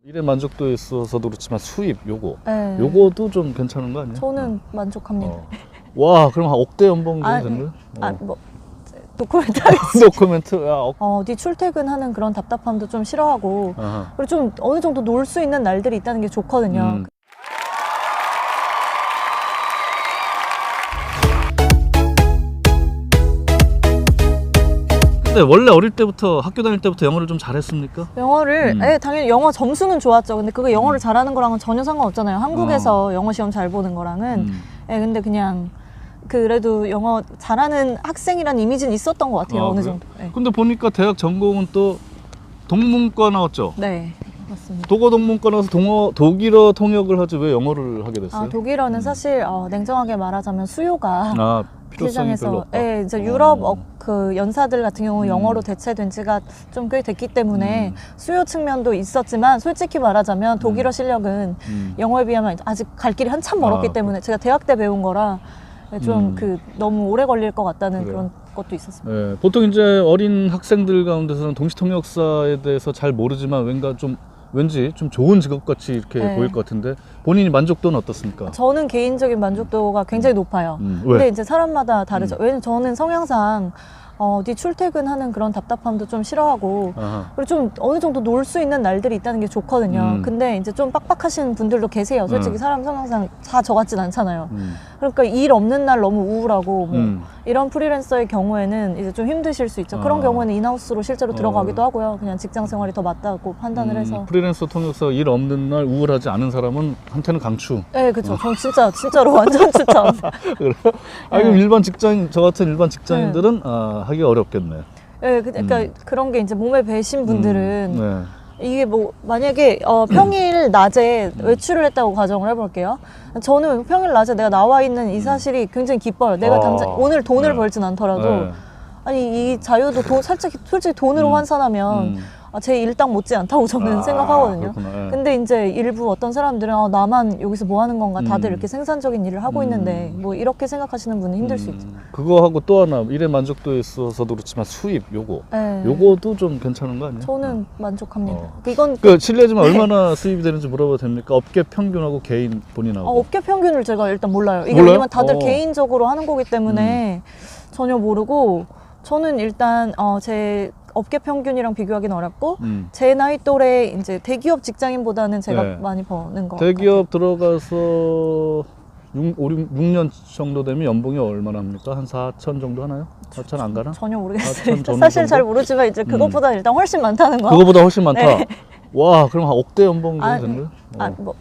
일의 만족도에 있어서도 그렇지만 수입 요거 네. 요거도 좀 괜찮은 거 아니에요? 저는 만족합니다. 와, 그럼 한 억대 연봉 정도 되는 거예요? 뭐 노코멘트 하겠습니다. 노코멘트. 야, 어디 출퇴근하는 그런 답답함도 좀 싫어하고 아하. 그리고 좀 어느 정도 놀 수 있는 날들이 있다는 게 좋거든요. 근데 원래 어릴 때부터 학교 다닐 때부터 영어를 좀 잘했습니까? 영어를 당연히 영어 점수는 좋았죠. 근데 그게 영어를 잘하는 거랑은 전혀 상관없잖아요. 한국에서 영어 시험 잘 보는 거랑은. 근데 그냥 그래도 영어 잘하는 학생이란 이미지는 있었던 것 같아요. 어느 정도. 근데 보니까 대학 전공은 또 동문과 나왔죠? 네, 맞습니다. 독어 동문과 나와서 독일어 통역을 하지 왜 영어를 하게 됐어요? 독일어는 사실 냉정하게 말하자면 수요가 필요성이 별로 시장에서 없다. 이제 유럽 그 연사들 같은 경우 영어로 대체된 지가 좀 꽤 됐기 때문에 수요 측면도 있었지만 솔직히 말하자면 독일어 실력은 영어에 비하면 아직 갈 길이 한참 멀었기 때문에 제가 대학 때 배운 거라 좀 너무 오래 걸릴 것 같다는 그런 것도 있었습니다. 네, 보통 이제 어린 학생들 가운데서는 동시통역사에 대해서 잘 모르지만 왠지 좀 좋은 직업같이 이렇게 보일 것 같은데 본인이 만족도는 어떻습니까? 저는 개인적인 만족도가 굉장히 높아요. 왜? 근데 이제 사람마다 다르죠. 왜냐면 저는 성향상 어디 출퇴근하는 그런 답답함도 좀 싫어하고 그리고 좀 어느 정도 놀 수 있는 날들이 있다는 게 좋거든요. 근데 이제 좀 빡빡하신 분들도 계세요. 솔직히 사람 성향상 다 저 같진 않잖아요. 그러니까 일 없는 날 너무 우울하고 뭐 이런 프리랜서의 경우에는 이제 좀 힘드실 수 있죠. 그런 경우에는 인하우스로 실제로 들어가기도 하고요. 그냥 직장 생활이 더 맞다고 판단을 해서. 프리랜서 통역사 일 없는 날 우울하지 않은 사람은 한테는 강추. 네, 그렇죠. 전 진짜로 완전 추천. 그래요? 그럼 일반 직장인, 저 같은 일반 직장인들은 하기가 어렵겠네. 네, 그러니까 그런 게 이제 몸에 배신 분들은 이게 뭐 만약에 평일 낮에 외출을 했다고 가정을 해볼게요. 저는 평일 낮에 내가 나와 있는 이 사실이 굉장히 기뻐요. 내가 당장 오늘 돈을 벌진 않더라도 아니 이 자유도 솔직히 돈으로 환산하면 제 일당 못지 않다고 저는 생각하거든요. 근데 이제 일부 어떤 사람들은 나만 여기서 뭐 하는 건가, 다들 이렇게 생산적인 일을 하고 있는데 뭐 이렇게 생각하시는 분은 힘들 수 있죠. 그거하고 또 하나 일의 만족도에 있어서도 그렇지만 수입 요거도 좀 괜찮은 거 아니에요? 저는 만족합니다. 이건 실례지만 얼마나 수입이 되는지 물어봐도 됩니까? 업계 평균하고 개인 본인하고. 업계 평균을 제가 일단 몰라요. 이게 몰라요? 왜냐면 다들 개인적으로 하는 거기 때문에 전혀 모르고 저는 일단 제 업계 평균이랑 비교하기는 어렵고 제 나이 또래 이제 대기업 직장인보다는 제가 많이 버는 것 같아요. 대기업 들어가서 6년 정도 되면 연봉이 얼마나 합니까? 한 4천 정도 하나요? 4천 안 가나? 전혀 모르겠어요. 4천 사실 잘 모르지만 이제 그것보다 일단 훨씬 많다는 거. 그거보다 훨씬 많다. 와, 그럼 한 억대 연봉 정도 되는 거예요? 뭐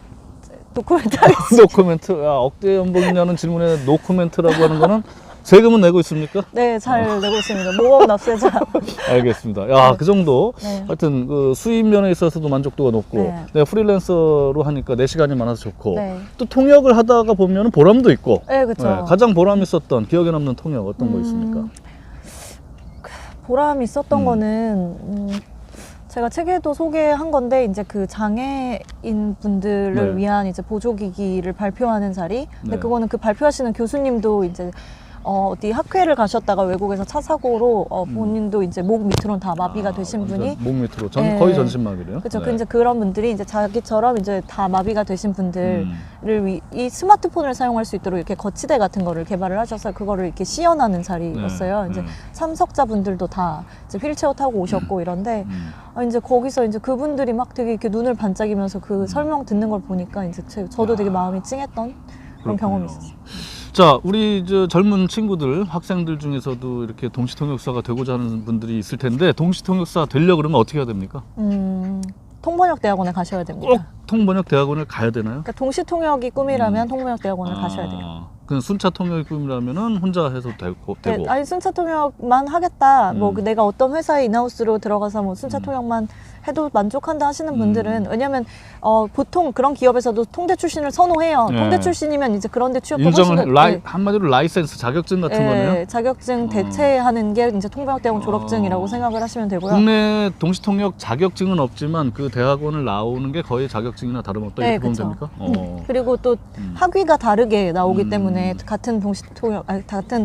노코멘트 하겠습니다. 노코멘트. 억대 연봉이냐는 질문에 노코멘트라고 하는 거는 세금은 내고 있습니까? 네, 잘 내고 있습니다. 모험 납세자. 알겠습니다. 그 정도. 하여튼 그 수입 면에 있어서도 만족도가 높고 내가 프리랜서로 하니까 내 시간이 많아서 좋고 또 통역을 하다가 보면 보람도 있고. 네, 그렇죠. 가장 보람 있었던 기억에 남는 통역 어떤 거 있습니까? 보람 있었던 거는 제가 책에도 소개한 건데 이제 그 장애인 분들을 위한 이제 보조기기를 발표하는 자리. 근데 그거는 그 발표하시는 교수님도 이제 어디 학회를 가셨다가 외국에서 차 사고로 본인도 이제 목 밑으로는 다 마비가 되신 분이 목 밑으로 거의 전신마비래요. 그렇죠. 이제 그런 분들이 이제 자기처럼 이제 다 마비가 되신 분들을 이 스마트폰을 사용할 수 있도록 이렇게 거치대 같은 거를 개발을 하셔서 그거를 이렇게 시연하는 자리였어요. 이제 참석자분들도 다 이제 휠체어 타고 오셨고 이런데 이제 거기서 이제 그분들이 막 되게 이렇게 눈을 반짝이면서 그 설명 듣는 걸 보니까 이제 저도 되게 마음이 찡했던 그런 경험이 있었어요. 자, 우리 젊은 친구들, 학생들 중에서도 이렇게 동시통역사가 되고자 하는 분들이 있을 텐데 동시통역사 되려고 그러면 어떻게 해야 됩니까? 통번역대학원에 가셔야 됩니다. 꼭 통번역대학원을 가야 되나요? 그러니까 동시통역이 꿈이라면 통번역대학원을 가셔야 돼요. 그냥 순차 통역이 꿈이라면은 혼자 해서 되고. 아니 순차 통역만 하겠다. 뭐 내가 어떤 회사에 인하우스로 들어가서 뭐 순차 통역만 해도 만족한다 하시는 분들은 왜냐면 보통 그런 기업에서도 통대 출신을 선호해요. 통대 출신이면 이제 그런데 취업도 인정을 한마디로 라이센스 자격증 같은 거네요. 자격증 대체하는 게 이제 통번역대학원 졸업증이라고 생각을 하시면 되고요. 국내 동시통역 자격증은 없지만 그 대학원을 나오는 게 거의 자격증이나 다름없다 이렇게 보면 됩니까? 그리고 또 학위가 다르게 나오기 때문에 같은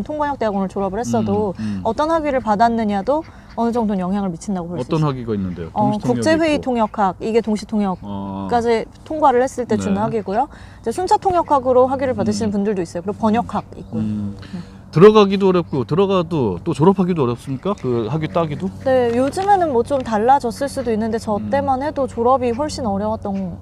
통번역대학원을 졸업을 했어도 어떤 학위를 받았느냐도 어느 정도는 영향을 미친다고 볼 수 있어요. 어떤 학위가 있는데요? 국제회의 있고. 통역학, 이게 동시통역까지 통과를 했을 때 주는 네. 학위고요. 이제 순차통역학으로 학위를 받으시는 분들도 있어요. 그리고 번역학 있고요. 들어가기도 어렵고 들어가도 또 졸업하기도 어렵습니까? 그 학위 따기도? 네, 요즘에는 뭐 좀 달라졌을 수도 있는데 저 때만 해도 졸업이 훨씬 어려웠던.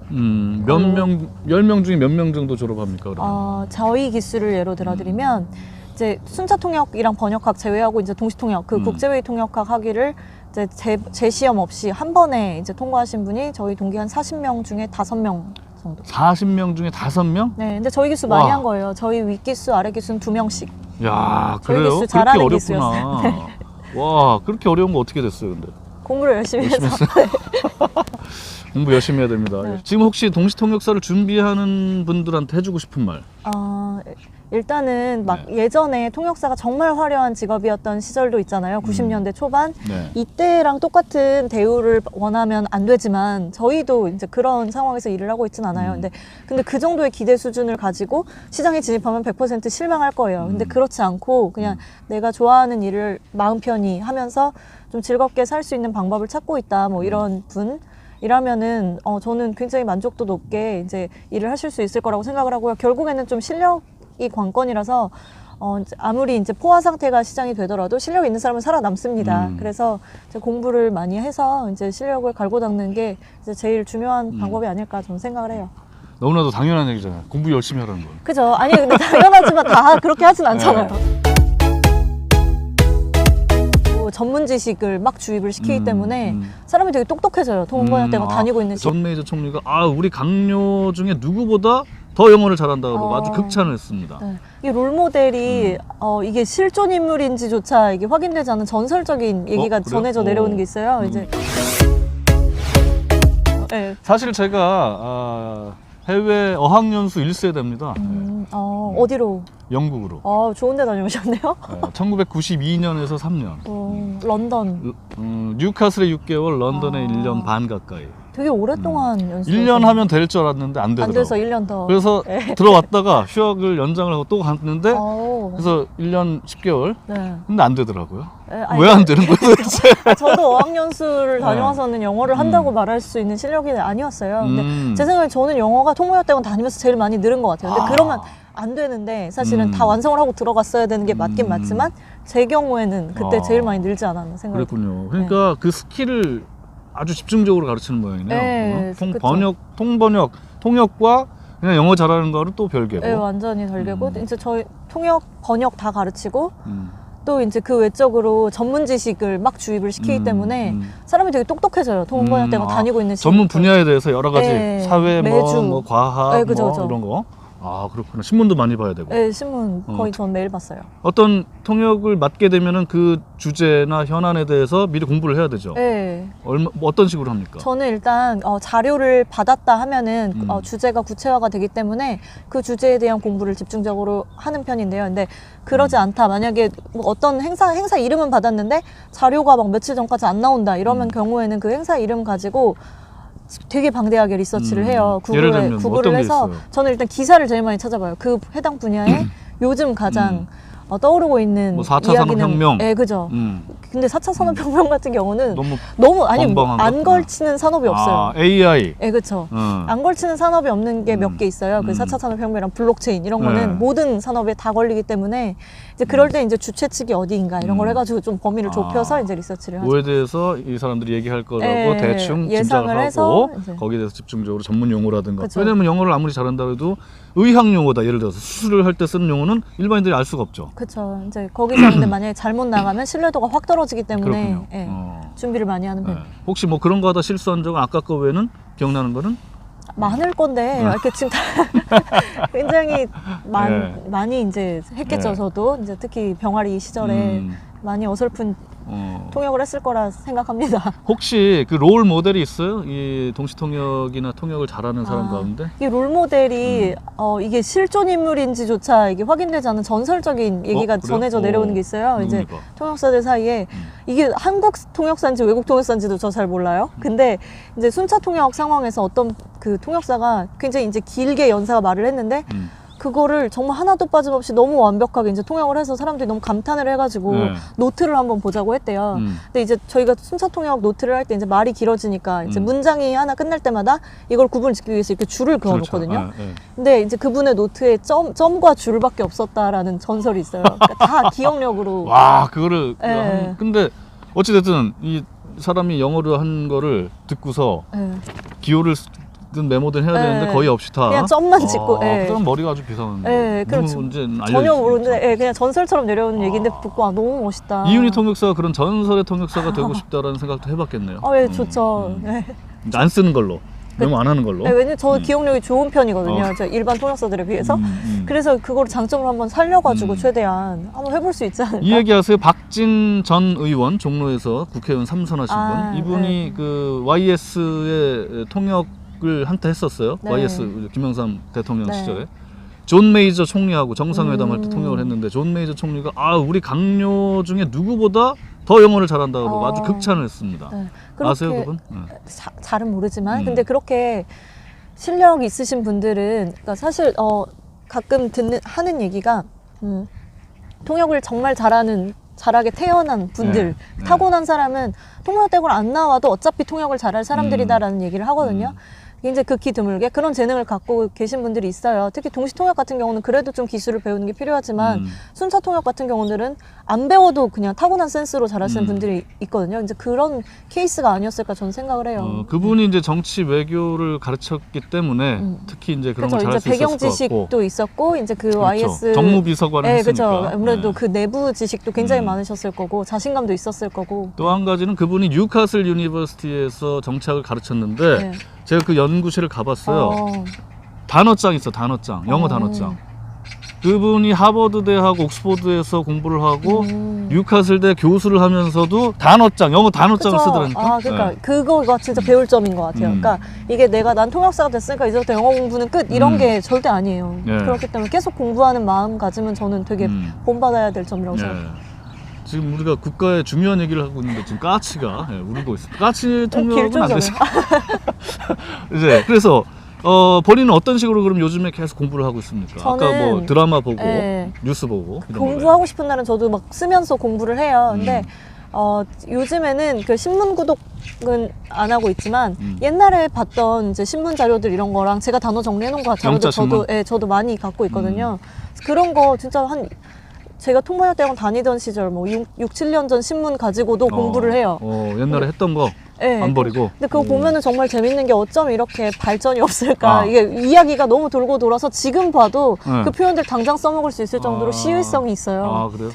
몇 명, 10명 중에 몇 명 정도 졸업합니까? 그러면? 저희 기수를 예로 들어드리면 이제 순차통역이랑 번역학 제외하고 이제 동시통역, 그 국제회의 통역학 학위를 이제 제 시험 없이 한 번에 이제 통과하신 분이 저희 동기 한 40명 중에 5명 정도. 40명 중에 5명? 네, 근데 저희 기수 많이 와. 한 거예요. 저희 윗기수, 아래기수는 2명씩. 야, 저희 그래요? 기수 그렇게 잘하는 어렵구나. 와, 그렇게 어려운 거 어떻게 됐어요, 근데? 공부를 열심히 해서. 공부 열심히 해야 됩니다. 네. 지금 혹시 동시통역사를 준비하는 분들한테 해주고 싶은 말? 일단은 막 예전에 통역사가 정말 화려한 직업이었던 시절도 있잖아요. 90년대 초반. 네. 이때랑 똑같은 대우를 원하면 안 되지만 저희도 이제 그런 상황에서 일을 하고 있진 않아요. 근데 그 정도의 기대 수준을 가지고 시장에 진입하면 100% 실망할 거예요. 근데 그렇지 않고 그냥 내가 좋아하는 일을 마음 편히 하면서 좀 즐겁게 살 수 있는 방법을 찾고 있다. 뭐 이런 분이라면은 저는 굉장히 만족도 높게 이제 일을 하실 수 있을 거라고 생각을 하고요. 결국에는 좀 실력이 관건이라서 아무리 이제 포화 상태가 시장이 되더라도 실력 있는 사람은 살아남습니다. 그래서 이제 공부를 많이 해서 이제 실력을 갈고 닦는 게 이제 제일 중요한 방법이 아닐까 저는 생각을 해요. 너무나도 당연한 얘기잖아요. 공부 열심히 하라는 거. 그죠? 아니 근데 당연하지만 다 그렇게 하진 않잖아요. 전문 지식을 막 주입을 시키기 때문에 사람이 되게 똑똑해져요. 통번역대가 다니고 있는 시간. 존 메이저 총리가 우리 강요 중에 누구보다 더 영어를 잘한다고 아주 극찬을 했습니다. 네. 이 롤모델이 이게 실존 인물인지조차 이게 확인되지 않은 전설적인 얘기가 그래요? 전해져 내려오는 게 있어요. 이제 네. 사실 제가 해외 어학연수 1세대입니다. 어디로? 영국으로. 좋은 데 다녀오셨네요. 1992년에서 3년. 런던. 뉴카슬에 6개월, 런던에 1년 반 가까이. 되게 오랫동안 연습. 1년 하면 될 줄 알았는데 안 되더라고요. 안 돼서 1년 더. 그래서 들어왔다가 휴학을 연장을 하고 또 갔는데 그래서 1년 10개월. 네. 근데 안 되더라고요. 아니, 왜 안 되는 거예요 도대체? 저도 어학연수를 다녀와서는 영어를 한다고 말할 수 있는 실력이 아니었어요. 근데 제 생각에 저는 영어가 통번역대원 다니면서 제일 많이 늘은 것 같아요. 근데 그러면 안 되는데 사실은 다 완성을 하고 들어갔어야 되는 게 맞긴 맞지만 제 경우에는 그때 제일 많이 늘지 않았나 생각이 그랬군요. 그러니까 그 스킬을 아주 집중적으로 가르치는 모양이네요. 네, 통역과 그냥 영어 잘하는 거는 또 별개고. 네, 완전히 별개고 이제 저희 통역, 번역 다 가르치고 또 이제 그 외적으로 전문 지식을 막 주입을 시키기 때문에 사람이 되게 똑똑해져요. 통번역대가 다니고 있는 전문 분야에 대해서 여러 가지 네, 사회, 매주. 뭐 과학, 네, 그죠, 그죠. 이런 거. 그렇구나. 신문도 많이 봐야 되고. 네, 신문 거의 전 매일 봤어요. 어떤 통역을 맡게 되면은 그 주제나 현안에 대해서 미리 공부를 해야 되죠. 네. 어떤 식으로 합니까? 저는 일단 자료를 받았다 하면은 주제가 구체화가 되기 때문에 그 주제에 대한 공부를 집중적으로 하는 편인데요. 근데 그러지 않다. 만약에 뭐 어떤 행사 이름은 받았는데 자료가 막 며칠 전까지 안 나온다. 이러면 경우에는 그 행사 이름 가지고 되게 방대하게 리서치를 해요. 예를 들면 구글을 어떤 게 해서 있어요? 저는 일단 기사를 제일 많이 찾아봐요. 그 해당 분야에 요즘 가장 떠오르고 있는 뭐 4차 이야기는 산업혁명. 네, 그죠. 근데 4차 산업혁명 같은 경우는 너무 아니 건방한 안 것? 걸치는 산업이 없어요. AI. 네, 그렇죠. 안 걸치는 산업이 없는 게 몇 개 있어요. 그 4차 산업혁명이랑 블록체인 이런 거는 모든 산업에 다 걸리기 때문에 이제 그럴 때 이제 주최 측이 어디인가 이런 걸 해가지고 좀 범위를 좁혀서 이제 리서치를 하죠. 뭐에 대해서 이 사람들이 얘기할 거라고 대충 예상을 짐작을 해서 하고 이제. 거기에 대해서 집중적으로 전문 용어라든가. 그쵸. 왜냐면 영어를 아무리 잘한다 해도 의학 용어다. 예를 들어서 수술을 할 때 쓰는 용어는 일반인들이 알 수가 없죠. 그렇죠. 이제 거기서 근데 만약에 잘못 나가면 신뢰도가 확 떨어지기 때문에 그렇군요. 준비를 많이 하는 편. 혹시 뭐 그런 거 하다 실수한 적은 아까 거 외에는 기억나는 거는? 많을 건데 이렇게 지금 굉장히 많이 이제 했겠죠. 저도 이제 특히 병아리 시절에 많이 어설픈 통역을 했을 거라 생각합니다. 혹시 그 롤 모델이 있어요? 이 동시통역이나 통역을 잘하는 사람 가운데? 이 롤 모델이 이게 실존 인물인지조차 이게 확인되지 않은 전설적인 얘기가 그래요? 전해져 내려오는 게 있어요. 누굽니까? 이제 통역사들 사이에 이게 한국 통역사인지 외국 통역사인지도 저 잘 몰라요. 근데 이제 순차 통역 상황에서 어떤 그 통역사가 굉장히 이제 길게 연사가 말을 했는데 그거를 정말 하나도 빠짐없이 너무 완벽하게 이제 통역을 해서 사람들이 너무 감탄을 해가지고 노트를 한번 보자고 했대요. 근데 이제 저희가 순차 통역 노트를 할 때 이제 말이 길어지니까 이제 문장이 하나 끝날 때마다 이걸 구분을 짓기 위해서 이렇게 줄을 그어놓거든요. 근데 이제 그분의 노트에 점과 줄밖에 없었다라는 전설이 있어요. 그러니까 다 기억력으로. 와, 그거를. 근데 어찌됐든 이 사람이 영어로 한 거를 듣고서 기호를 메모든 해야 되는데 거의 없이 다 그냥 점만 찍고. 그럼 머리가 아주 비상한데. 전혀 모르는데 그냥 전설처럼 내려오는 얘기인데 듣고 너무 멋있다. 이윤희 통역사가 그런 전설의 통역사가 되고 싶다라는 생각도 해봤겠네요. 좋죠. 안 쓰는 걸로. 메모 안 하는 걸로. 왜냐면 저는 기억력이 좋은 편이거든요. 저 일반 통역사들에 비해서. 그래서 그걸 장점을 한번 살려가지고 최대한 한번 해볼 수 있지 않을까? 이 얘기하세요. 박진 전 의원, 종로에서 국회의원 3선하신 분. 이분이 그 YS의 통역을 한때 했었어요. YS 김영삼 대통령 시절에. 존 메이저 총리하고 정상회담할 때 통역을 했는데 존 메이저 총리가 우리 강요 중에 누구보다 더 영어를 잘한다고 그러고 아주 극찬을 했습니다. 아세요, 그분? 잘은 모르지만 근데 그렇게 실력 있으신 분들은 그러니까 사실 가끔 하는 얘기가 통역을 정말 잘하게 태어난 분들, 타고난 사람은 통역대학을 안 나와도 어차피 통역을 잘할 사람들이다라는 얘기를 하거든요. 이제 극히 드물게 그런 재능을 갖고 계신 분들이 있어요. 특히 동시 통역 같은 경우는 그래도 좀 기술을 배우는 게 필요하지만 순차 통역 같은 경우들은 안 배워도 그냥 타고난 센스로 잘하시는 분들이 있거든요. 이제 그런 케이스가 아니었을까 저는 생각을 해요. 그분이 이제 정치 외교를 가르쳤기 때문에 특히 이제 그런 걸 잘할 수 있었을 것 같고. 배경 지식도 있었고 이제 그 YS 정무비서관을 했으니까. 그렇죠. 아무래도 그 내부 지식도 굉장히 많으셨을 거고 자신감도 있었을 거고. 또 한 가지는 그분이 뉴카슬 유니버시티에서 정치학을 가르쳤는데 제가 그 연구실을 가봤어요. 단어장 있어, 단어장. 영어 단어장. 그분이 하버드 대하고 옥스포드에서 공부를 하고 뉴카슬대 교수를 하면서도 단어장, 영어 단어장을 쓰더라니까. 그러니까 그거가 진짜 배울 점인 것 같아요. 그러니까 이게 난 통역사가 됐으니까 이제부터 영어 공부는 끝 이런 게 절대 아니에요. 그렇기 때문에 계속 공부하는 마음 가지면 저는 되게 본받아야 될 점이라고 생각해요. 지금 우리가 국가의 중요한 얘기를 하고 있는데 지금 까치가 울고 있습니다. 까치 통역은 안 되죠. 이제 그래서 본인은 어떤 식으로 그럼 요즘에 계속 공부를 하고 있습니까? 아까 뭐 드라마 보고 뉴스 보고 공부하고 싶은 날은 저도 막 쓰면서 공부를 해요. 근데 요즘에는 그 신문 구독은 안 하고 있지만 옛날에 봤던 이제 신문 자료들 이런 거랑 제가 단어 정리해 놓은 거 자료도 저도 많이 갖고 있거든요. 그런 거 진짜 제가 통번역대학원 다니던 시절 뭐 6, 7년 전 신문 가지고도 공부를 해요. 옛날에 했던 거 안 버리고. 근데 그거 보면은 정말 재밌는 게 어쩜 이렇게 발전이 없을까. 이게 이야기가 너무 돌고 돌아서 지금 봐도 그 표현들 당장 써먹을 수 있을 정도로 시의성이 있어요. 그래요?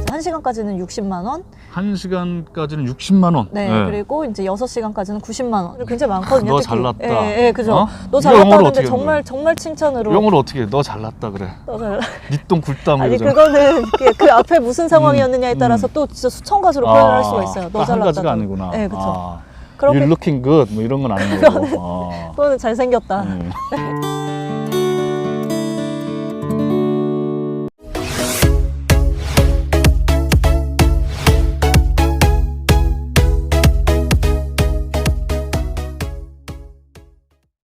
1시간까지는 60만 원. 1시간까지는 60만 원. 그리고 이제 6시간까지는 90만 원. 굉장히 많거든요. 너 잘났다. 그죠. 너 잘났다 하는데 정말 칭찬으로. 영어로 어떻게 해? 너 잘났다 그래. 너 잘났다. 니똥 굴땀 아니 이러잖아. 그거는 그 앞에 무슨 상황이었느냐에 따라서 또 진짜 수천 가지로 표현을 할 수가 있어요. 너 한 잘났다. 가지가 아니구나. 그렇죠. You're looking good 뭐 이런 건 아닌 거고. 그거는 잘생겼다.